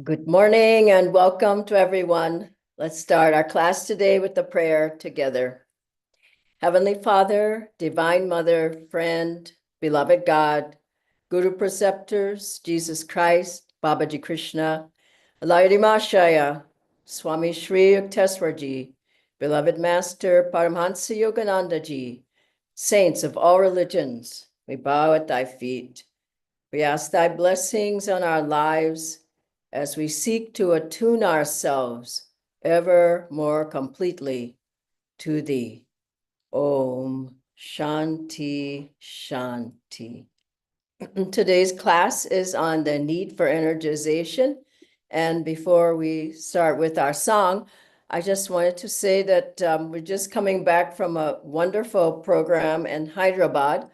Good morning and welcome to everyone. Let's start our class today with the prayer together. Heavenly Father, Divine Mother, friend, beloved God, Guru Preceptors, Jesus Christ, Babaji Krishna, Alayadimashaya, Swami Shri Yukteswarji, beloved Master Paramhansa Yogananda Ji, saints of all religions, we bow at thy feet. We ask thy blessings on our lives as we seek to attune ourselves ever more completely to thee. Om Shanti Shanti. Today's class is on the need for energization. And before we start with our song, I just wanted to say that we're just coming back from a wonderful program in Hyderabad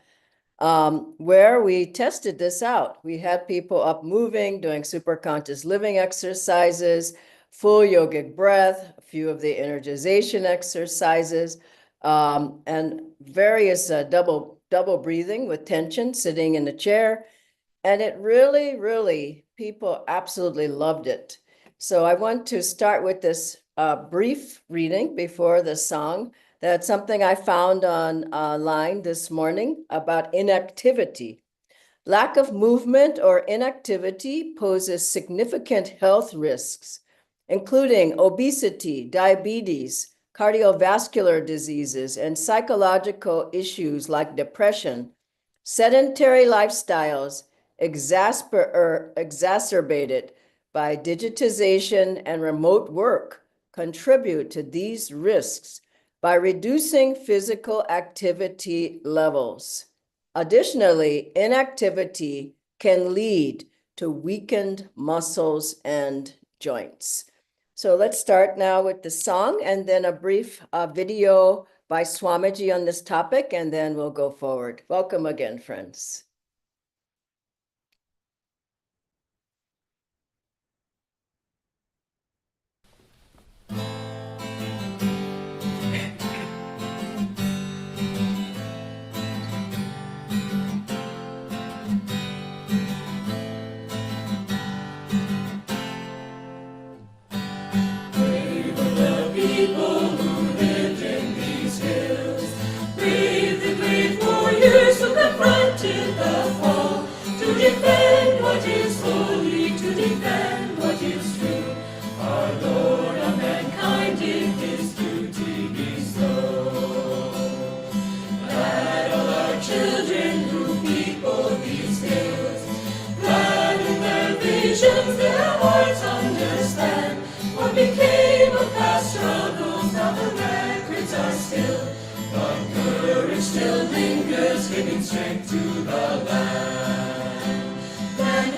where we tested this out. We had people up moving, doing super conscious living exercises, full yogic breath, a few of the energization exercises, and various double breathing with tension, sitting in the chair. And it really, people absolutely loved it. So I want to start with this brief reading before the song. That's something I found online this morning about inactivity. Lack of movement or inactivity poses significant health risks, including obesity, diabetes, cardiovascular diseases, and psychological issues like depression. Sedentary lifestyles, exacerbated by digitization and remote work, contribute to these risks by reducing physical activity levels. Additionally, inactivity can lead to weakened muscles and joints. So let's start now with the song and then a brief video by Swamiji on this topic, and then we'll go forward. Welcome again, friends. Defend what is holy, to defend what is true. Our Lord of mankind in his duty bestow. Glad all our children who people these hills, glad in their visions their hearts understand what became of past struggles, now the records are still. But courage still lingers, giving strength to the land.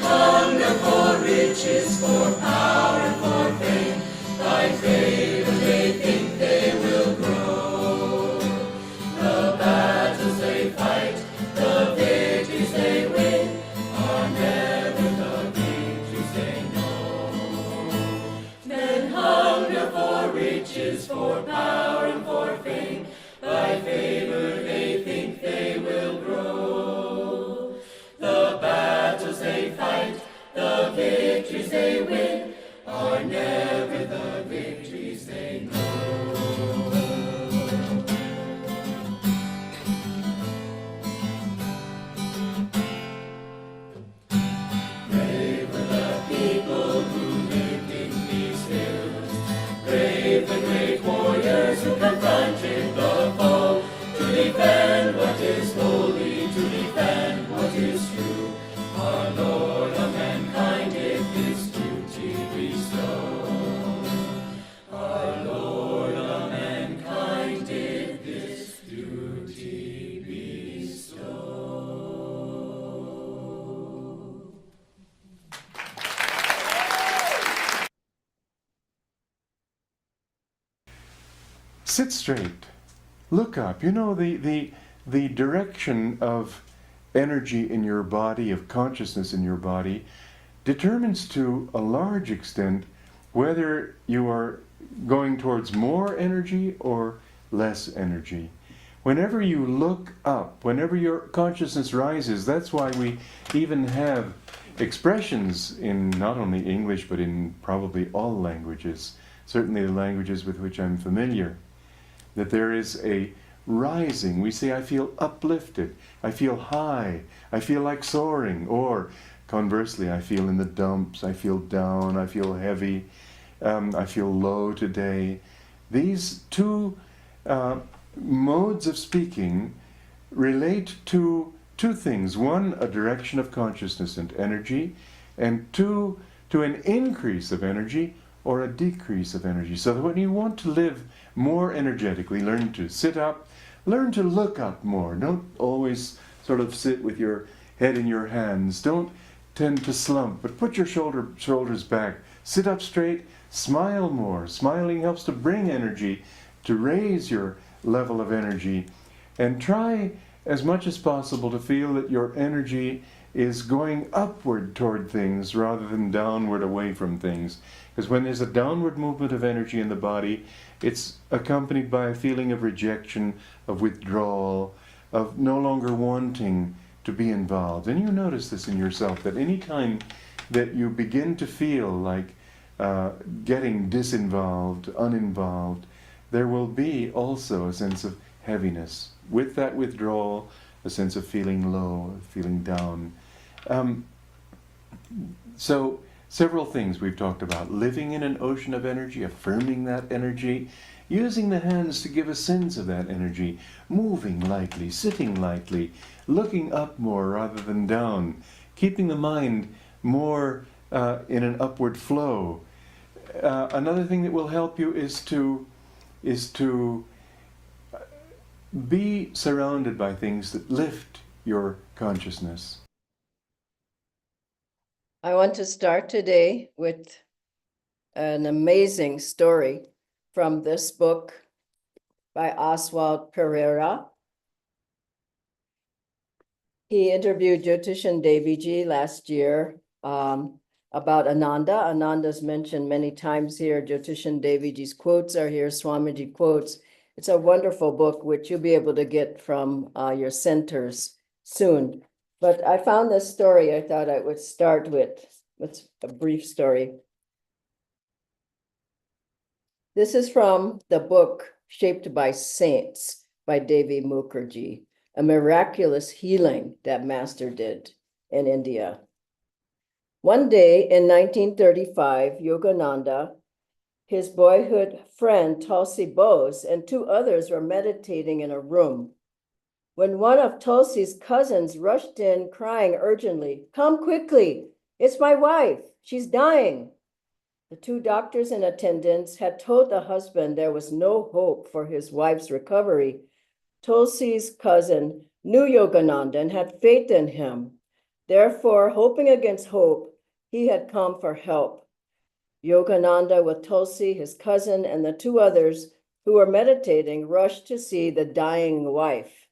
Hunger for riches, for power, and for fame, by favor they think they will grow. The battles they fight, the victories they win, are never the victories they know. Men hunger for riches, for power, and for fame, by favor they think they will grow. The battles they fight, the victories they win, are never the victories they know. Brave were the people who lived in these hills, brave the great warriors who confronted the foe, to defend what is holy, to defend what is true. Our Lord of mankind did this duty bestow. Our Lord of mankind did this duty bestow. Sit straight. Look up. You know, the direction of energy in your body, of consciousness in your body, determines to a large extent whether you are going towards more energy or less energy. Whenever you look up, whenever your consciousness rises, that's why we even have expressions in not only English, but in probably all languages, certainly the languages with which I'm familiar, that there is a rising. We say, I feel uplifted, I feel high, I feel like soaring, or conversely, I feel in the dumps, I feel down, I feel heavy, I feel low today. These two modes of speaking relate to two things. One, a direction of consciousness and energy, and two, to an increase of energy or a decrease of energy. So that when you want to live more energetically, learn to sit up, learn to look up more. Don't always sort of sit with your head in your hands. Don't tend to slump, but put your shoulders back. Sit up straight, smile more. Smiling helps to bring energy, to raise your level of energy, and try as much as possible to feel that your energy is going upward toward things rather than downward away from things. Because when there's a downward movement of energy in the body, it's accompanied by a feeling of rejection, of withdrawal, of no longer wanting to be involved. And you notice this in yourself, that any time that you begin to feel like getting disinvolved, uninvolved, there will be also a sense of heaviness. With that withdrawal, a sense of feeling low, feeling down. So, several things we've talked about. Living in an ocean of energy, affirming that energy, using the hands to give a sense of that energy, moving lightly, sitting lightly, looking up more rather than down, keeping the mind more in an upward flow. Another thing that will help you is to be surrounded by things that lift your consciousness. I want to start today with an amazing story from this book by Oswald Pereira. He interviewed Jyotishan Deviji last year about Ananda. Ananda's mentioned many times here. Jyotishan Deviji's quotes are here, Swamiji quotes. It's a wonderful book, which you'll be able to get from your centers soon. But I found this story I thought I would start with. It's a brief story. This is from the book Shaped by Saints by Devi Mukherjee, a miraculous healing that Master did in India. One day in 1935, Yogananda, his boyhood friend Tulsi Bose, and two others were meditating in a room when one of Tulsi's cousins rushed in crying urgently, "Come quickly, it's my wife, she's dying." The two doctors in attendance had told the husband there was no hope for his wife's recovery. Tulsi's cousin knew Yogananda and had faith in him. Therefore, hoping against hope, he had come for help. Yogananda, with Tulsi, his cousin, and the two others who were meditating, rushed to see the dying wife.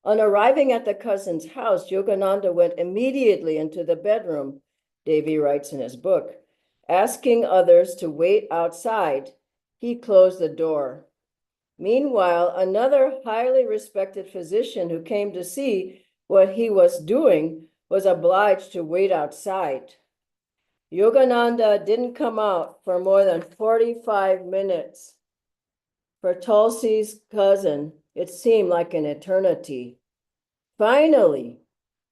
On arriving at the cousin's house, Yogananda went immediately into the bedroom, Devi writes in his book. Asking others to wait outside, he closed the door. Meanwhile, another highly respected physician who came to see what he was doing was obliged to wait outside. Yogananda didn't come out for more than 45 minutes. For Tulsi's cousin, it seemed like an eternity. Finally,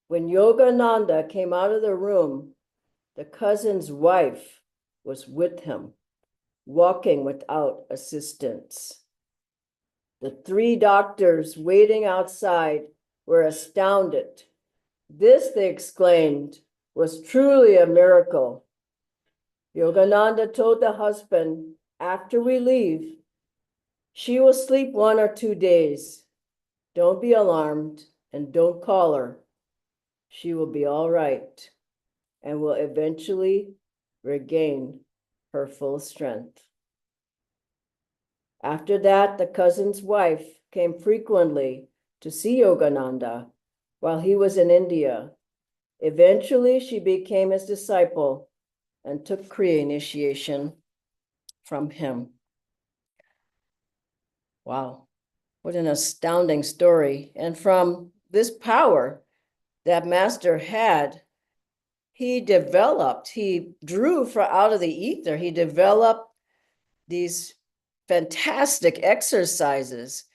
when Yogananda came out of the room, the cousin's wife was with him, walking without assistance. The three doctors waiting outside were astounded. This, they exclaimed, was truly a miracle. Yogananda told the husband, after we leave, she will sleep 1 or 2 days. Don't be alarmed and don't call her. She will be all right and will eventually regain her full strength. After that, the cousin's wife came frequently to see Yogananda while he was in India. Eventually, she became his disciple and took Kriya initiation from him. Wow. What an astounding story. And from this power that Master had, he drew from out of the ether, he developed these fantastic exercises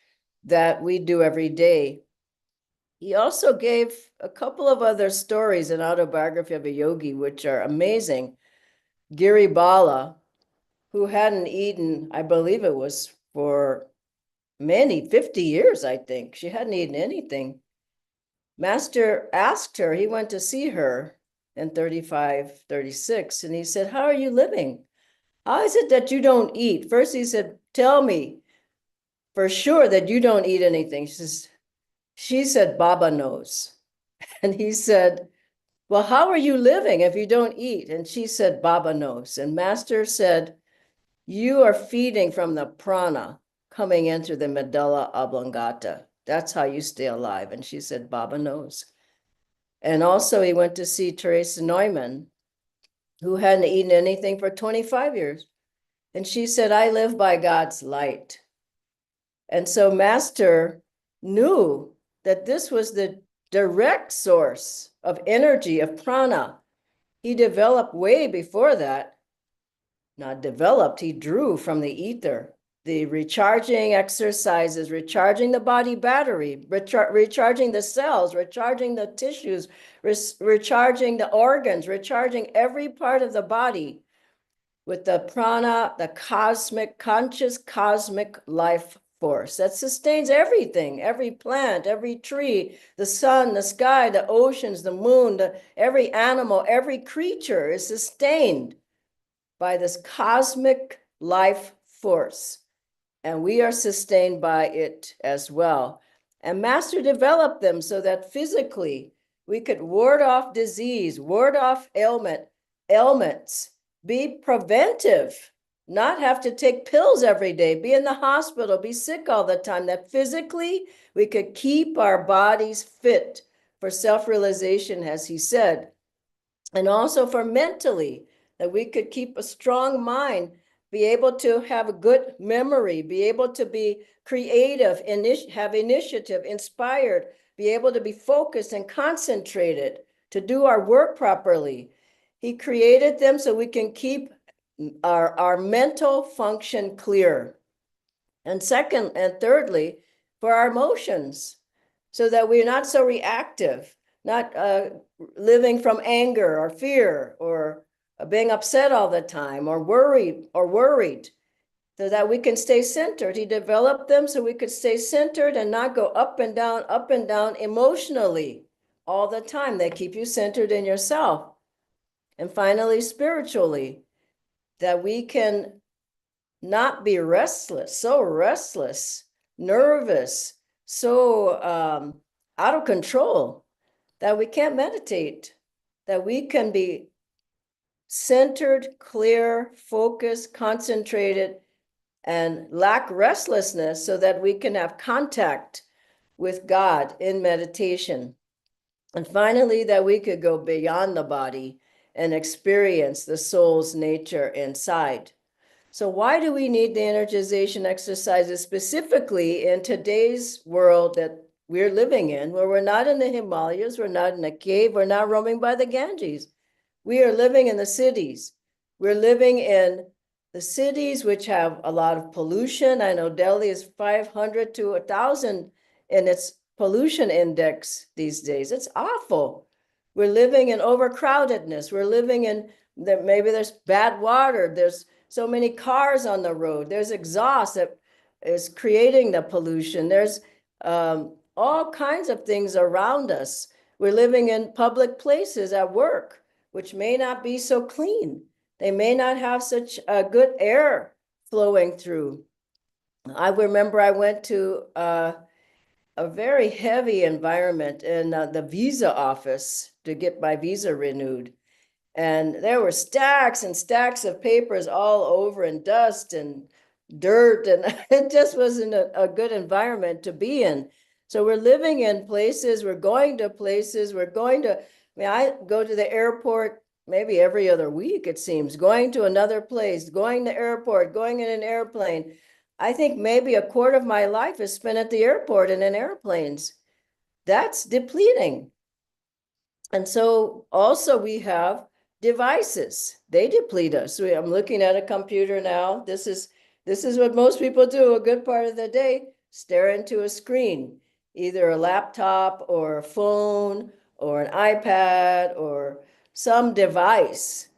that we do every day. He also gave a couple of other stories in Autobiography of a Yogi, which are amazing. Giri Bala, who hadn't eaten, I believe it was for 50 years, I think. She hadn't eaten anything. Master asked her, he went to see her in 35, 36, and he said, how are you living? How is it that you don't eat? First, he said, tell me for sure that you don't eat anything. She said, Baba knows. And he said, well, how are you living if you don't eat? And she said, Baba knows. And Master said, you are feeding from the prana coming in through the medulla oblongata. That's how you stay alive. And she said, Baba knows. And also he went to see Teresa Neumann, who hadn't eaten anything for 25 years. And she said, I live by God's light. And so Master knew that this was the direct source of energy, of prana. He developed way before that. Not developed, he drew from the ether. The recharging exercises, recharging the body battery, recharging the cells, recharging the tissues, recharging the organs, recharging every part of the body with the prana, the cosmic, conscious cosmic life force that sustains everything, every plant, every tree, the sun, the sky, the oceans, the moon, every animal, every creature is sustained by this cosmic life force. And we are sustained by it as well. And Master developed them so that physically we could ward off disease, ward off ailments, be preventive, not have to take pills every day, be in the hospital, be sick all the time, that physically we could keep our bodies fit for self-realization, as he said, and also for mentally, that we could keep a strong mind, be able to have a good memory, be able to be creative, have initiative, inspired, be able to be focused and concentrated, to do our work properly. He created them so we can keep our mental function clear. And second and thirdly, for our emotions, so that we're not so reactive, not living from anger or fear or being upset all the time or worried, so that we can stay centered. He developed them so we could stay centered and not go up and down emotionally all the time. They keep you centered in yourself. And finally, spiritually, that we can not be restless, nervous, so out of control that we can't meditate, that we can be centered, clear, focused, concentrated, and lack restlessness so that we can have contact with God in meditation. And finally, that we could go beyond the body and experience the soul's nature inside. So why do we need the energization exercises specifically in today's world that we're living in, where we're not in the Himalayas, we're not in a cave, we're not roaming by the Ganges. We are living in the cities. We're living in the cities which have a lot of pollution. I know Delhi is 500 to 1,000 in its pollution index these days. It's awful. We're living in overcrowdedness. We're living in, maybe there's bad water. There's so many cars on the road. There's exhaust that is creating the pollution. There's all kinds of things around us. We're living in public places at work, which may not be so clean. They may not have such a good air flowing through. I remember I went to a very heavy environment in the visa office to get my visa renewed. And there were stacks and stacks of papers all over, and dust and dirt, and it just wasn't a good environment to be in. So we're living in places, we're going to places, I go to the airport maybe every other week, it seems, going to another place, going to airport, going in an airplane, I think maybe a quarter of my life is spent at the airport and in airplanes. That's depleting. And so also we have devices. They deplete us. I'm looking at a computer now. This is what most people do a good part of the day, stare into a screen, either a laptop or a phone or an iPad or some device.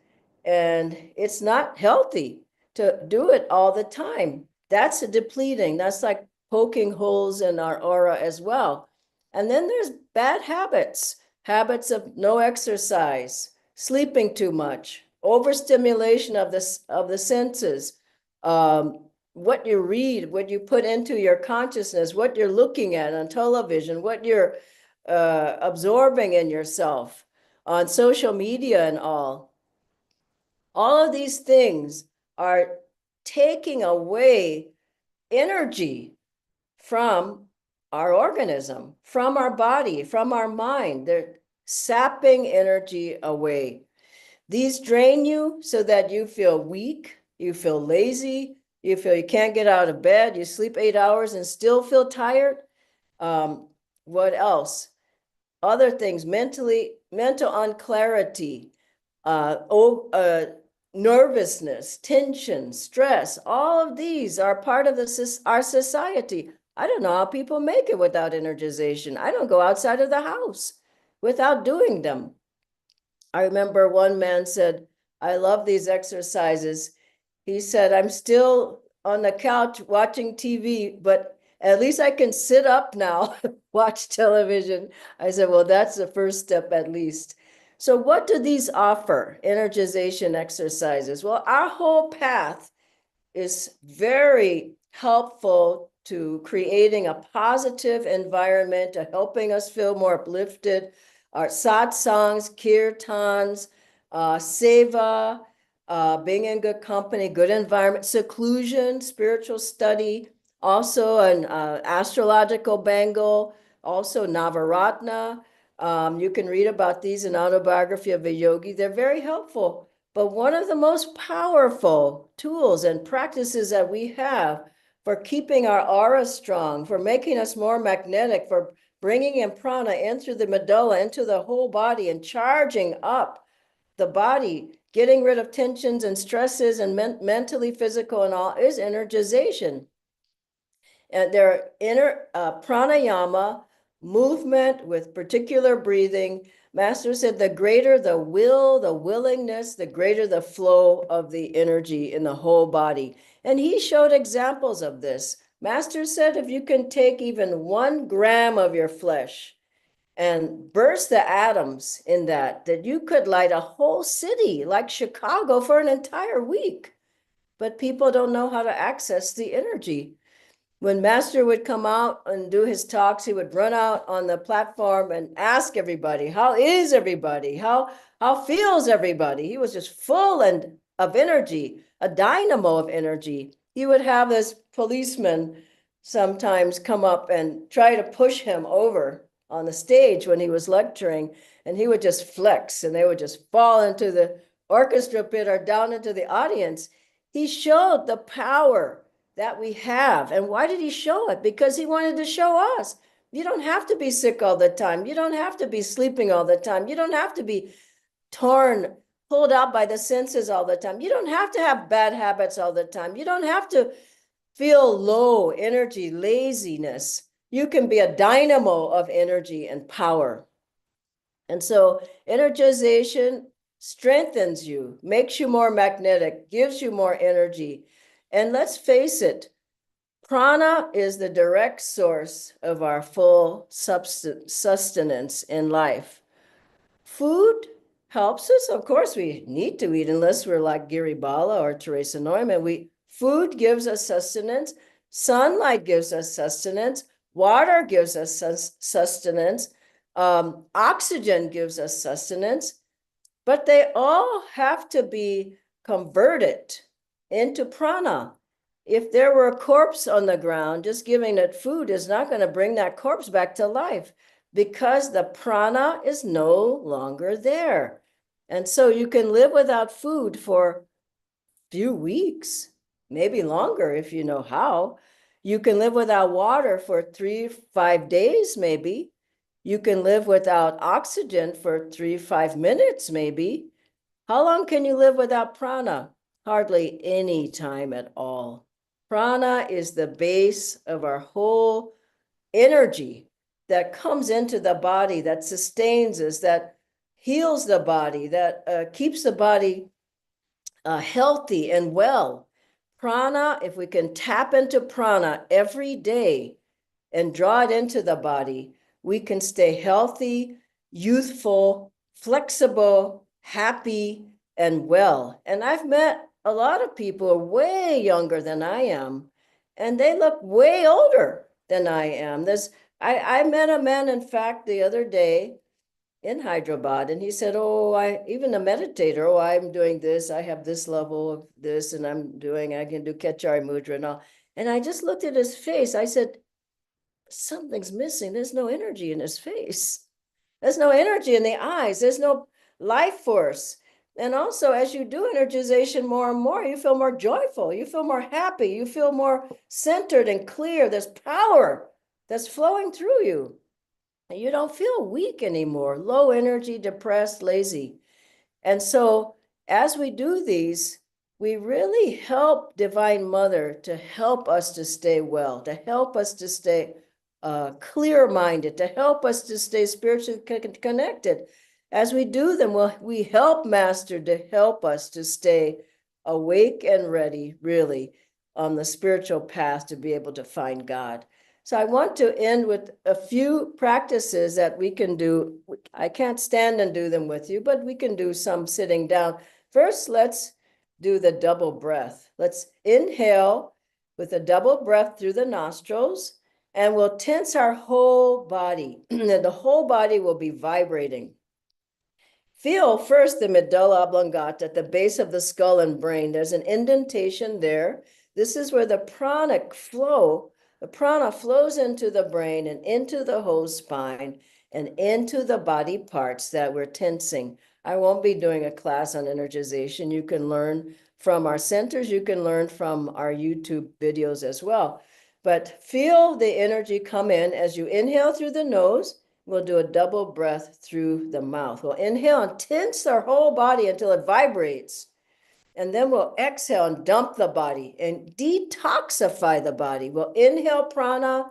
And it's not healthy to do it all the time. That's a depleting. That's like poking holes in our aura as well. And then there's bad habits, habits of no exercise, sleeping too much, overstimulation of the senses, what you read, what you put into your consciousness, what you're looking at on television, what you're absorbing in yourself on social media and all. All of these things are taking away energy from our organism, from our body, from our mind. They're sapping energy away. These drain you so that you feel weak, you feel lazy, you feel you can't get out of bed, you sleep 8 hours and still feel tired. What else? Other things, mental unclarity, nervousness, tension, stress, all of these are part of our society. I don't know how people make it without energization. I don't go outside of the house without doing them. I remember one man said, I love these exercises. He said, I'm still on the couch watching TV, but at least I can sit up now, watch television. I said, well, that's the first step at least. So what do these offer, energization exercises? Well, our whole path is very helpful to creating a positive environment, to helping us feel more uplifted. Our satsangs, kirtans, seva, being in good company, good environment, seclusion, spiritual study, also an astrological bangle, also Navaratna. You can read about these in Autobiography of a Yogi. They're very helpful. But one of the most powerful tools and practices that we have for keeping our aura strong, for making us more magnetic, for bringing in prana in through the medulla, into the whole body and charging up the body, getting rid of tensions and stresses and mentally, physical and all, is energization. And their inner pranayama, movement with particular breathing. Master said the greater the will, the willingness, the greater the flow of the energy in the whole body. And he showed examples of this. Master said if you can take even 1 gram of your flesh and burst the atoms in that you could light a whole city like Chicago for an entire week. But people don't know how to access the energy. When Master would come out and do his talks, he would run out on the platform and ask everybody, how is everybody? How feels everybody? He was just full of energy, a dynamo of energy. He would have this policeman sometimes come up and try to push him over on the stage when he was lecturing, and he would just flex and they would just fall into the orchestra pit or down into the audience. He showed the power that we have. And why did he show it? Because he wanted to show us. You don't have to be sick all the time. You don't have to be sleeping all the time. You don't have to be pulled out by the senses all the time. You don't have to have bad habits all the time. You don't have to feel low energy, laziness. You can be a dynamo of energy and power. And so energization strengthens you, makes you more magnetic, gives you more energy. And let's face it, prana is the direct source of our full sustenance in life. Food helps us. Of course, we need to eat unless we're like Giri Bala or Teresa Neumann. Food gives us sustenance. Sunlight gives us sustenance. Water gives us sustenance. Oxygen gives us sustenance. But they all have to be converted into prana. If there were a corpse on the ground, just giving it food is not going to bring that corpse back to life because the prana is no longer there. And so you can live without food for a few weeks, maybe longer if you know how. You can live without water for 3-5 days, maybe. You can live without oxygen for 3-5 minutes, maybe. How long can you live without prana? Hardly any time at all. Prana is the base of our whole energy that comes into the body, that sustains us, that heals the body, that keeps the body healthy and well. Prana, if we can tap into prana every day and draw it into the body, we can stay healthy, youthful, flexible, happy, and well. And I've met a lot of people way younger than I am, and they look way older than I am. I met a man, in fact, the other day in Hyderabad, and he said, "Oh, even a meditator. Oh, I'm doing this. I have this level of this, and I can do Ketchari Mudra and all." And I just looked at his face. I said, "Something's missing. There's no energy in his face. There's no energy in the eyes. There's no life force." And also, as you do energization more and more, you feel more joyful. You feel more happy. You feel more centered and clear. There's power that's flowing through you. You don't feel weak anymore, low energy, depressed, lazy. And so as we do these, we really help Divine Mother to help us to stay well, to help us to stay clear-minded, to help us to stay spiritually connected. As we do them, we help Master to help us to stay awake and ready, really, on the spiritual path to be able to find God. So I want to end with a few practices that we can do. I can't stand and do them with you, but we can do some sitting down. First, let's do the double breath. Let's inhale with a double breath through the nostrils, and we'll tense our whole body. The whole body will be vibrating. Feel first the medulla oblongata at the base of the skull and brain. There's an indentation there. This is where the prana flows into the brain and into the whole spine and into the body parts that we're tensing. I won't be doing a class on energization. You can learn from our centers. You can learn from our YouTube videos as well. But feel the energy come in as you inhale through the nose. We'll do a double breath through the mouth. We'll inhale and tense our whole body until it vibrates. And then we'll exhale and dump the body and detoxify the body. We'll inhale prana,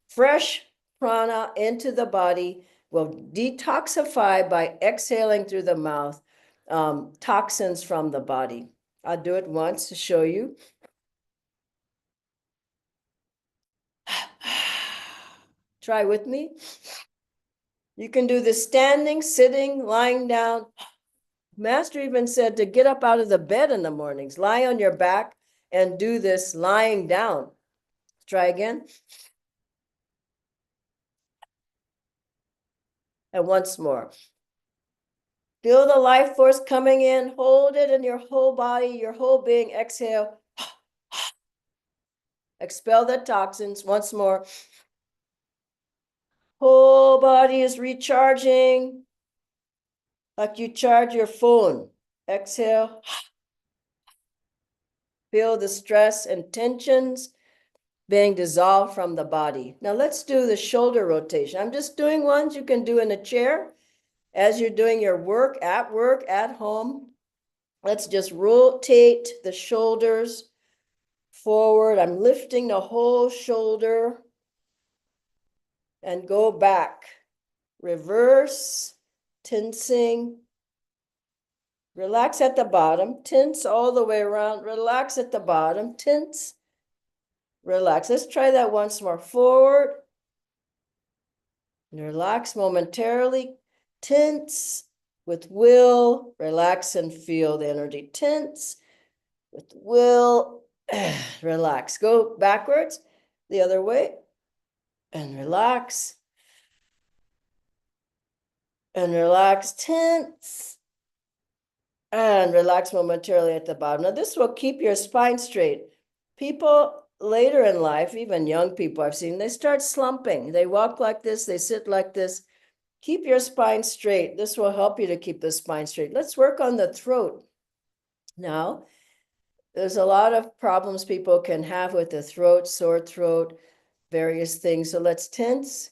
fresh prana into the body. We'll detoxify by exhaling through the mouth toxins from the body. I'll do it once to show you. Try with me. You can do this standing, sitting, lying down. Master even said to get up out of the bed in the mornings, lie on your back and do this lying down. Try again. And once more. Feel the life force coming in, hold it in your whole body, your whole being. Exhale. Expel the toxins once more. Whole body is recharging like you charge your phone. Exhale. Feel the stress and tensions being dissolved from the body. Now let's do the shoulder rotation. I'm just doing ones you can do in a chair as you're doing your work, at home. Let's just rotate the shoulders forward. I'm lifting the whole shoulder and go back. Reverse, tensing. Relax at the bottom, tense all the way around. Relax at the bottom, tense. Relax. Let's try that once more. Forward. And relax momentarily. Tense with will. Relax and feel the energy. Tense with will. Relax. Go backwards the other way. And relax. And relax. Tense. And relax momentarily at the bottom. Now this will keep your spine straight. People later in life, even young people I've seen, they start slumping. They walk like this, they sit like this. Keep your spine straight. This will help you to keep the spine straight. Let's work on the throat. Now, there's a lot of problems people can have with the throat, sore throat, various things. So let's tense,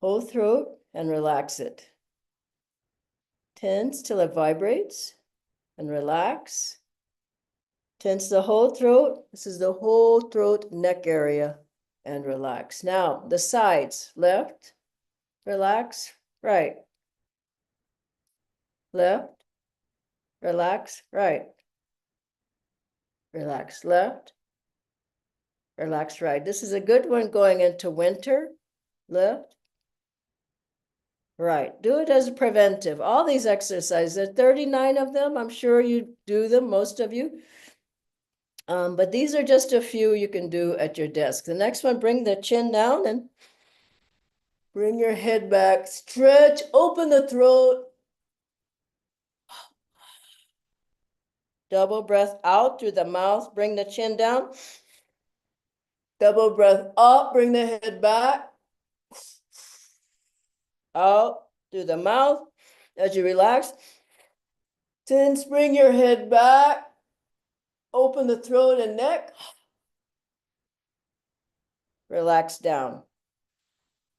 whole throat, and relax it. Tense till it vibrates and relax. Tense the whole throat. This is the whole throat, neck area, and relax. Now, the sides, left, relax, right, left, relax, right, relax, left, relax, right. This is a good one going into winter, left, right. Do it as a preventive. All these exercises, there are 39 of them. I'm sure you do them, most of you. But these are just a few you can do at your desk. The next one, bring the chin down and bring your head back. Stretch, open the throat. Double breath out through the mouth. Bring the chin down. Double breath up. Bring the head back. Out through the mouth as you relax. Then bring your head back. Open the throat and neck. Relax down.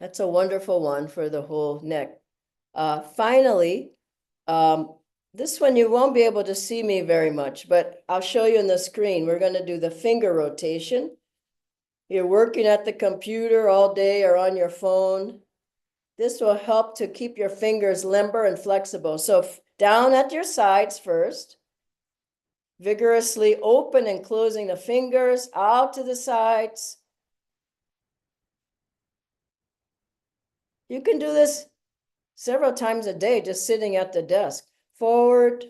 That's a wonderful one for the whole neck. Finally, this one you won't be able to see me very much, but I'll show you on the screen. We're going to do the finger rotation. You're working at the computer all day or on your phone. This will help to keep your fingers limber and flexible. So down at your sides first, vigorously open and closing the fingers, out to the sides. You can do this several times a day, just sitting at the desk. Forward,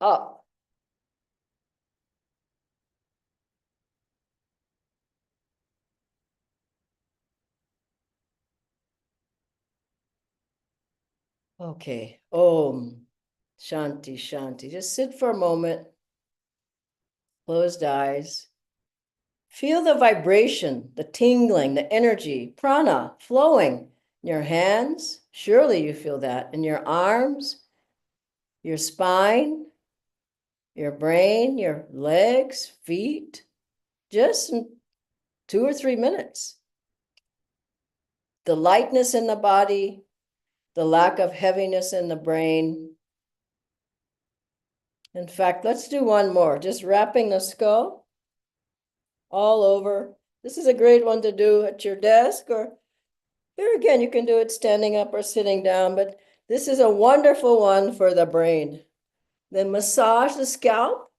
up. Okay, Om, Shanti, Shanti. Just sit for a moment, closed eyes. Feel the vibration, the tingling, the energy, prana flowing in your hands. Surely you feel that in your arms, your spine, your brain, your legs, feet, just in 2 or 3 minutes. The lightness in the body, the lack of heaviness in the brain. In fact, let's do one more, just wrapping the skull all over. This is a great one to do at your desk, or here again, you can do it standing up or sitting down, but this is a wonderful one for the brain. Then massage the scalp.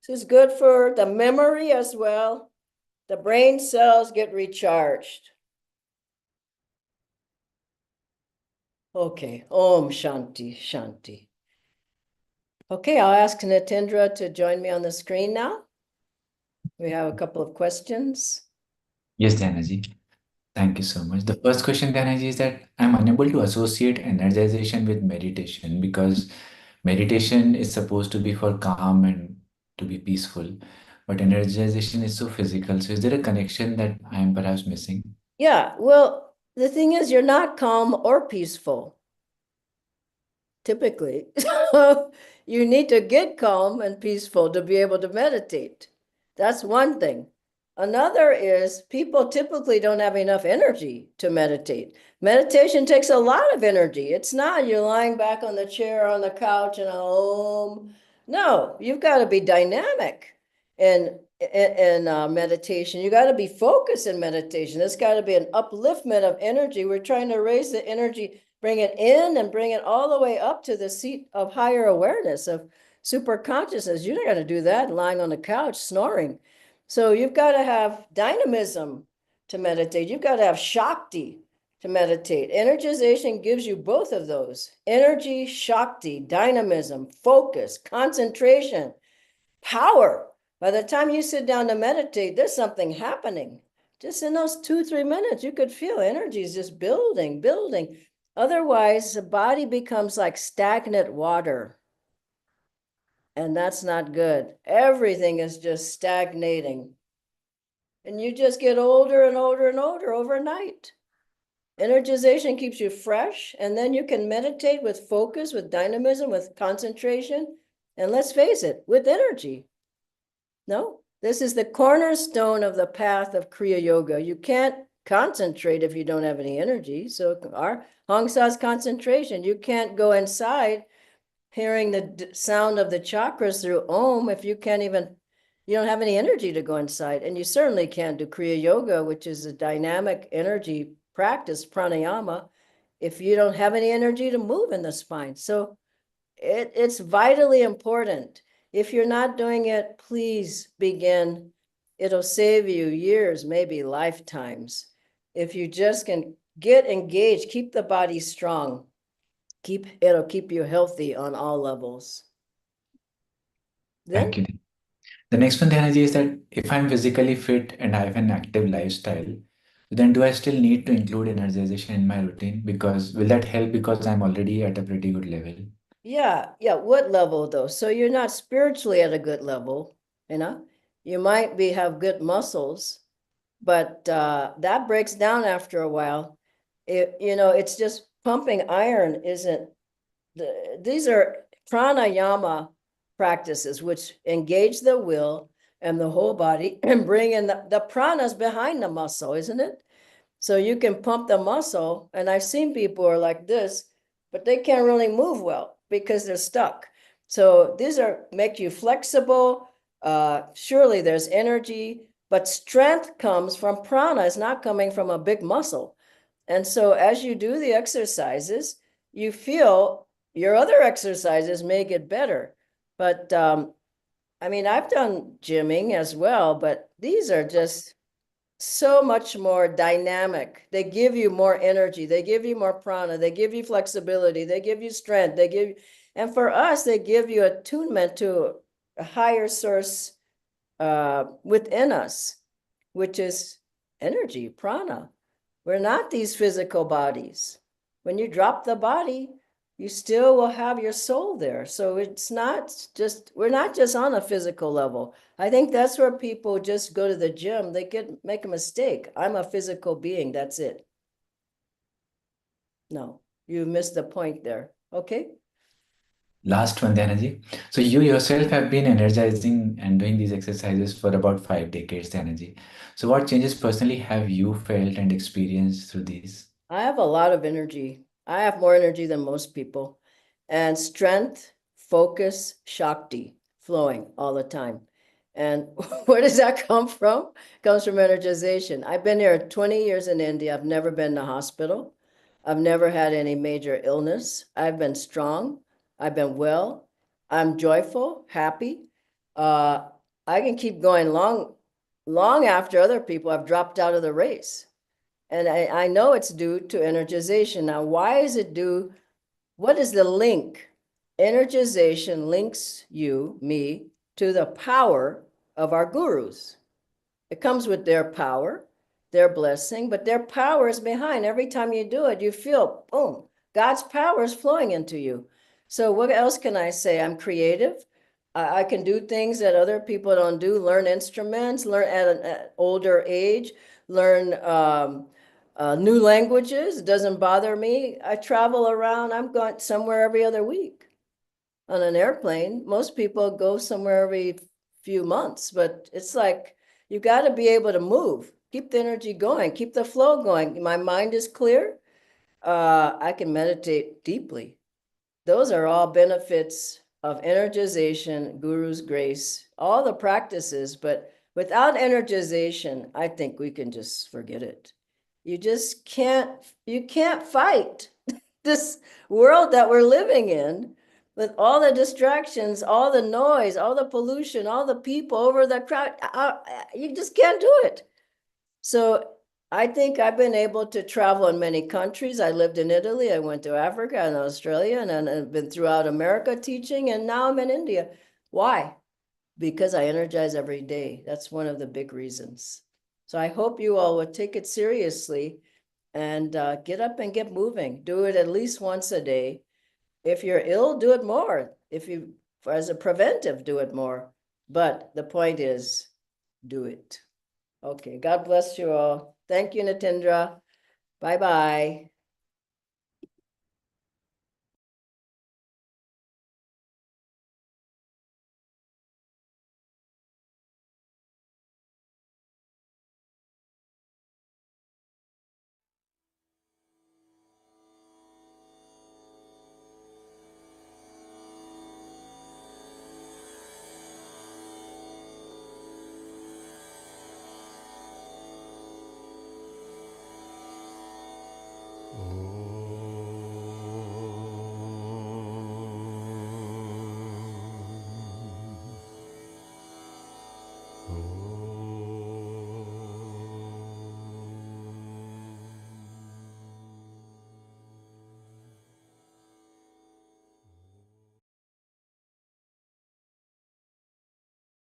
This is good for the memory as well. The brain cells get recharged. Okay, Om Shanti, Shanti. Okay, I'll ask Natindra to join me on the screen now. We have a couple of questions. Yes, Dhyanaji. Thank you so much. The first question, Dhyanaji, is that I'm unable to associate energization with meditation because meditation is supposed to be for calm and to be peaceful, but energization is so physical. So is there a connection that I am perhaps missing? Yeah, well, the thing is, you're not calm or peaceful, typically. So you need to get calm and peaceful to be able to meditate. That's one thing. Another is people typically don't have enough energy to meditate. Meditation takes a lot of energy. It's not you're lying back on the chair or on the couch and no, you've got to be dynamic in meditation. You got to be focused in meditation. There's got to be an upliftment of energy. We're trying to raise the energy, bring it in and bring it all the way up to the seat of higher awareness, of super consciousness. You're not going to do that lying on the couch snoring. So you've got to have dynamism to meditate. You've got to have Shakti to meditate. Energization gives you both of those. Energy, Shakti, dynamism, focus, concentration, power. By the time you sit down to meditate, there's something happening. Just in those 2-3 minutes, you could feel energy is just building, building. Otherwise, the body becomes like stagnant water. And that's not good. Everything is just stagnating. And you just get older and older and older overnight. Energization keeps you fresh, and then you can meditate with focus, with dynamism, with concentration, and let's face it, with energy. No, this is the cornerstone of the path of Kriya Yoga. You can't concentrate if you don't have any energy. So our Hong Sa's concentration, you can't go inside hearing the sound of the chakras through Om if you can't even, you don't have any energy to go inside. And you certainly can't do Kriya Yoga, which is a dynamic energy practice, pranayama, if you don't have any energy to move in the spine. So it's vitally important. If you're not doing it, please begin. It'll save you years, maybe lifetimes. If you just can get engaged, keep the body strong, it'll keep you healthy on all levels. Then, Thank you. The next one, Dhyanaji, is that if I'm physically fit and I have an active lifestyle, then do I still need to include energization in my routine? Because will that help because I'm already at a pretty good level? yeah, what level though? So you're not spiritually at a good level, you know? You might have good muscles, but that breaks down after a while. It's just pumping iron isn't, these are pranayama practices which engage the will and the whole body and bring in the pranas behind the muscle, isn't it? So you can pump the muscle, and I've seen people who are like this, but they can't really move well because they're stuck. So these make you flexible. Surely there's energy, but strength comes from prana. It's not coming from a big muscle. And so as you do the exercises, you feel your other exercises may get better. But I mean, I've done gymming as well, but these are just so much more dynamic. They give you more energy. They give you more prana. They give you flexibility. They give you strength. And for us, they give you attunement to a higher source within us, which is energy, prana. We're not these physical bodies. When you drop the body, you still will have your soul there. So we're not just on a physical level. I think that's where people just go to the gym. They make a mistake. I'm a physical being. That's it. No, you missed the point there. Okay. Last one, Dhyanaji. So you yourself have been energizing and doing these exercises for about 5 decades, Dhyanaji. So what changes personally have you felt and experienced through these? I have a lot of energy. I have more energy than most people. And strength, focus, Shakti flowing all the time. And where does that come from? It comes from energization. I've been here 20 years in India. I've never been in a hospital. I've never had any major illness. I've been strong. I've been well. I'm joyful, happy. Uh, I can keep going long after other people have dropped out of the race. And I know it's due to energization. Now, why is it due? What is the link? Energization links me, to the power of our gurus. It comes with their power, their blessing, but their power is behind. Every time you do it, you feel, boom, God's power is flowing into you. So what else can I say? I'm creative. I can do things that other people don't do, learn instruments, learn at an older age, learn new languages. It doesn't bother me. I travel around. I'm going somewhere every other week on an airplane. Most people go somewhere every few months, but it's like you got to be able to move, keep the energy going, keep the flow going. My mind is clear. I can meditate deeply. Those are all benefits of energization, Guru's grace, all the practices. But without energization, I think we can just forget it. You just you can't fight this world that we're living in with all the distractions, all the noise, all the pollution, all the people over the crowd. You just can't do it. So I think I've been able to travel in many countries. I lived in Italy, I went to Africa and Australia, and I've been throughout America teaching, and now I'm in India. Why? Because I energize every day. That's one of the big reasons. So I hope you all would take it seriously and get up and get moving. Do it at least once a day. If you're ill, do it more. As a preventive, do it more. But the point is, do it. Okay, God bless you all. Thank you, Natindra. Bye-bye.